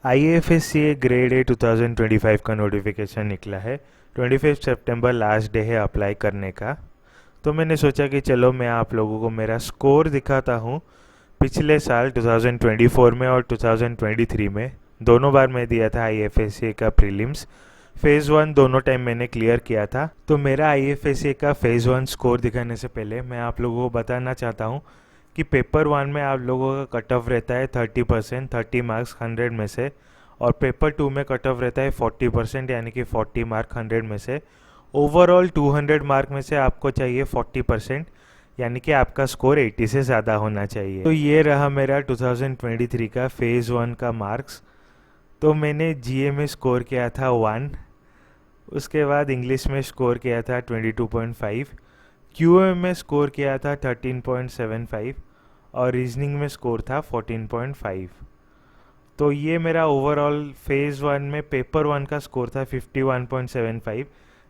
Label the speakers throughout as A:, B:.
A: IFSCA grade A 2025 का notification निकला है। 25 सितंबर लास्ट डे है अप्लाई करने का। तो मैंने सोचा कि चलो मैं आप लोगों को मेरा स्कोर दिखाता हूँ। पिछले साल 2024 में और 2023 में दोनों बार मैं दिया था IFSCA का प्रीलिम्स। फेज़ 1 दोनों टाइम मैंने क्लियर किया था। तो मेरा IFSCA का फेज़ 1 स्कोर दिखाने से पहले मैं आप लोगों को बताना चाहता हूँ कि पेपर 1 में आप लोगों का कट ऑफ रहता है 30%, 30 मार्क्स 100 में से। और पेपर 2 में कट ऑफ रहता है 40%, यानी कि 40 मार्क 100 में से। ओवरऑल 200 मार्क में से आपको चाहिए 40%, यानी कि आपका स्कोर 80 से ज़्यादा होना चाहिए। तो ये रहा मेरा 2023 का फेज़ 1 का मार्क्स। तो मैंने GA में स्कोर किया था 1, उसके बाद इंग्लिश में स्कोर किया था 22.5, QA में स्कोर किया था 13.75 और रीजनिंग में स्कोर था 14.5। तो ये मेरा ओवरऑल फेज़ 1 में पेपर 1 का स्कोर था 51.75।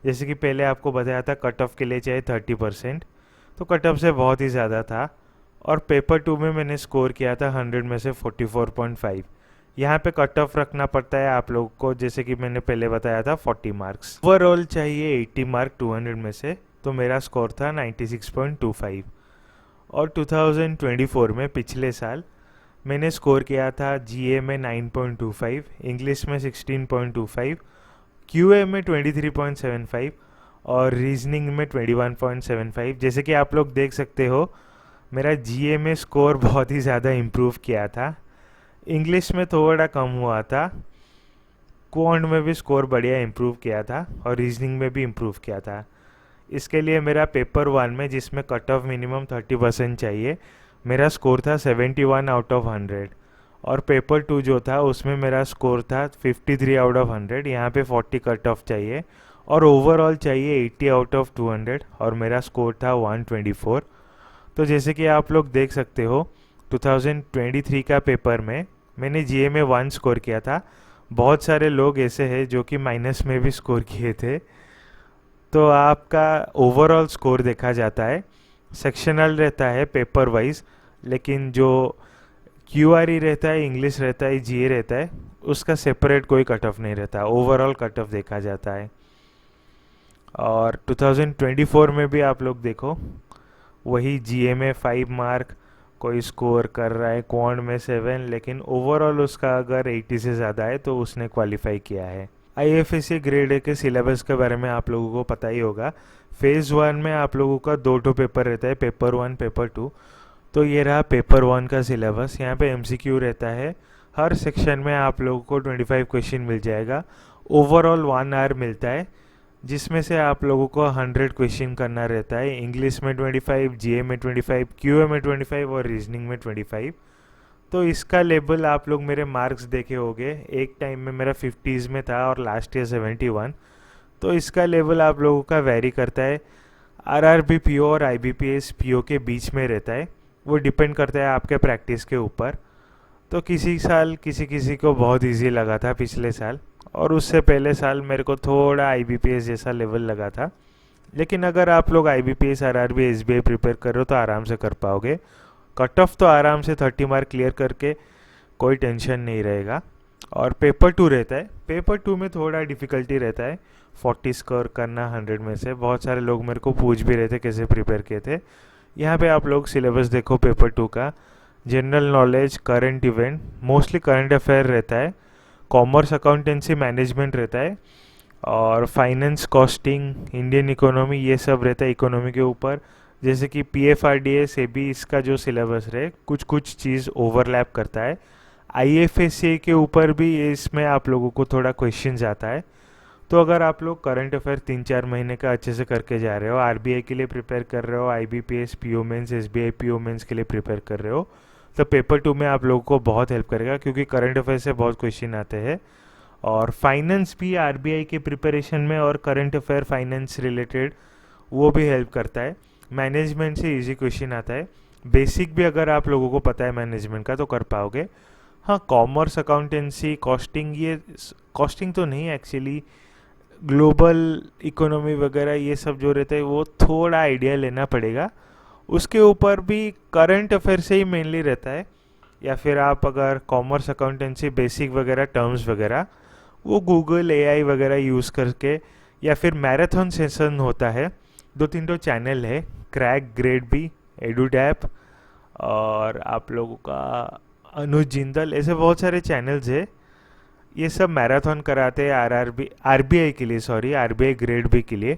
A: जैसे कि पहले आपको बताया था कट ऑफ के लिए चाहिए 30%, तो कट ऑफ से बहुत ही ज़्यादा था। और पेपर 2 में मैंने स्कोर किया था 100 में से 44.5। यहाँ पे कट ऑफ रखना पड़ता है आप लोगों को, जैसे कि मैंने पहले बताया था 40 मार्क्स। ओवरऑल चाहिए 80 मार्क 200 में से, तो मेरा स्कोर था 96.25। और 2024 में पिछले साल मैंने स्कोर किया था GA में 9.25, इंग्लिश में 16.25, QA में 23.75 और रीजनिंग में 21.75। जैसे कि आप लोग देख सकते हो मेरा GA में स्कोर बहुत ही ज़्यादा इम्प्रूव किया था, इंग्लिश में थोड़ा कम हुआ था, क्वांट में भी स्कोर बढ़िया इम्प्रूव किया था और रीजनिंग में भी इम्प्रूव किया था। इसके लिए मेरा पेपर 1 में, जिसमें कट ऑफ मिनिमम 30% चाहिए, मेरा स्कोर था 71 आउट ऑफ 100। और पेपर 2 जो था उसमें मेरा स्कोर था 53 आउट ऑफ 100। यहाँ पे 40 कट ऑफ चाहिए और ओवरऑल चाहिए 80 आउट ऑफ 200 और मेरा स्कोर था 124। तो जैसे कि आप लोग देख सकते हो 2023 का पेपर में मैंने GA में 1 स्कोर किया था। बहुत सारे लोग ऐसे हैं जो कि माइनस में भी स्कोर किए थे। तो आपका ओवरऑल स्कोर देखा जाता है, सेक्शनल रहता है पेपर वाइज, लेकिन जो QRE रहता है, इंग्लिश रहता है, GA रहता है, उसका सेपरेट कोई कट ऑफ नहीं रहता, ओवरऑल कट ऑफ देखा जाता है। और 2024 में भी आप लोग देखो वही GA में 5 मार्क कोई स्कोर कर रहा है, क्वांट में 7, लेकिन ओवरऑल उसका अगर 80 से ज़्यादा है तो उसने क्वालिफाई किया है। IFSCA ग्रेड ए के सिलेबस के बारे में आप लोगों को पता ही होगा। फेज़ 1 में आप लोगों का 2 पेपर रहता है, पेपर 1 पेपर 2। तो ये रहा पेपर 1 का सिलेबस। यहाँ पे MCQ रहता है, हर सेक्शन में आप लोगों को 25 क्वेश्चन मिल जाएगा। ओवरऑल 1 आवर मिलता है, जिसमें से आप लोगों को 100 क्वेश्चन करना रहता है। इंग्लिश में 25, GA में 25, QA में 25 और रीजनिंग में 25। तो इसका लेवल आप लोग मेरे मार्क्स देखे होंगे, एक टाइम में मेरा 50s में था और लास्ट ईयर 71। तो इसका लेवल आप लोगों का वेरी करता है, RRB PO और IBPS PO के बीच में रहता है। वो डिपेंड करता है आपके प्रैक्टिस के ऊपर। तो किसी साल किसी किसी को बहुत इजी लगा था पिछले साल, और उससे पहले साल मेरे को थोड़ा IBPS जैसा लेवल लगा था। लेकिन अगर आप लोग IBPS RRB SBI प्रिपेयर कर रहे हो तो आराम से कर पाओगे। कट ऑफ तो आराम से 30 मार्क क्लियर करके कोई टेंशन नहीं रहेगा। और पेपर 2 रहता है, पेपर 2 में थोड़ा डिफ़िकल्टी रहता है, 40 स्कोर करना 100 में से। बहुत सारे लोग मेरे को पूछ भी रहे थे कैसे प्रिपेयर किए थे। यहाँ पे आप लोग सिलेबस देखो पेपर 2 का। General knowledge, current event, mostly current affair रहता है, कॉमर्स अकाउंटेंसी मैनेजमेंट रहता है, और फाइनेंस, कॉस्टिंग, इंडियन इकोनॉमी, ये सब रहता है इकोनॉमी के ऊपर। जैसे कि PFRDA से भी इसका जो सिलेबस रहे कुछ कुछ चीज़ ओवरलैप करता है। IFSCA के ऊपर भी इसमें आप लोगों को थोड़ा क्वेश्चन आता है। तो अगर आप लोग करंट अफेयर 3-4 महीने का अच्छे से करके जा रहे हो, RBI के लिए प्रिपेयर कर रहे हो, IBPS PO mains, SBI PO mains के लिए प्रिपेयर कर रहे हो, तो पेपर 2 में आप लोगों को बहुत हेल्प करेगा, क्योंकि करंट अफेयर से बहुत क्वेश्चन आते हैं। और फाइनेंस भी RBI के प्रिपरेशन में और करंट अफेयर फाइनेंस रिलेटेड वो भी हेल्प करता है। मैनेजमेंट से इजी क्वेश्चन आता है, बेसिक भी अगर आप लोगों को पता है मैनेजमेंट का तो कर पाओगे। हाँ, कॉमर्स अकाउंटेंसी, कॉस्टिंग, ये कॉस्टिंग तो नहीं एक्चुअली, ग्लोबल इकोनॉमी वगैरह ये सब जो रहता है वो थोड़ा आइडिया लेना पड़ेगा। उसके ऊपर भी करंट अफेयर से ही मेनली रहता है। या फिर आप अगर कॉमर्स अकाउंटेंसी बेसिक वगैरह टर्म्स वगैरह वो गूगल एआई वगैरह यूज़ करके, या फिर मैराथन सेशन होता है, दो तीन तो चैनल है, क्रैक ग्रेड बी, एडुडैप, और आप लोगों का अनुज जिंदल, ऐसे बहुत सारे चैनल्स है। ये सब मैराथन कराते हैं आरआरबी आरबीआई के लिए, सॉरी आरबीआई ग्रेड बी के लिए।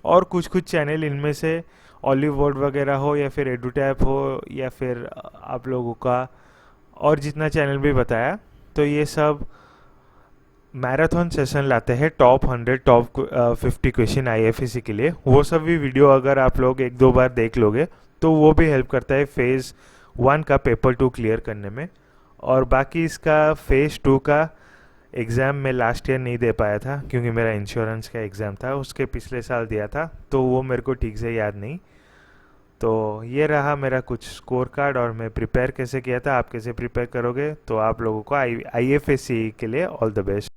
A: और कुछ कुछ चैनल इनमें से ऑलिव वर्ड वगैरह हो या फिर एडुटैप हो या फिर आप लोगों का और जितना चैनल भी बताया, तो ये सब मैराथन सेशन लाते हैं टॉप 100 टॉप 50 क्वेश्चन आईएफएससी के लिए। वो सब भी वीडियो अगर आप लोग एक दो बार देख लोगे तो वो भी हेल्प करता है फेज़ 1 का पेपर 2 क्लियर करने में। और बाकी इसका फेज़ 2 का एग्ज़ाम मैं लास्ट ईयर नहीं दे पाया था क्योंकि मेरा इंश्योरेंस का एग्ज़ाम था, उसके पिछले साल दिया था, तो वो मेरे को ठीक से याद नहीं। तो ये रहा मेरा कुछ स्कोर कार्ड, और मैं प्रिपेयर कैसे किया था, आप कैसे प्रिपेयर करोगे। तो आप लोगों को आईएफएससी के लिए ऑल द बेस्ट।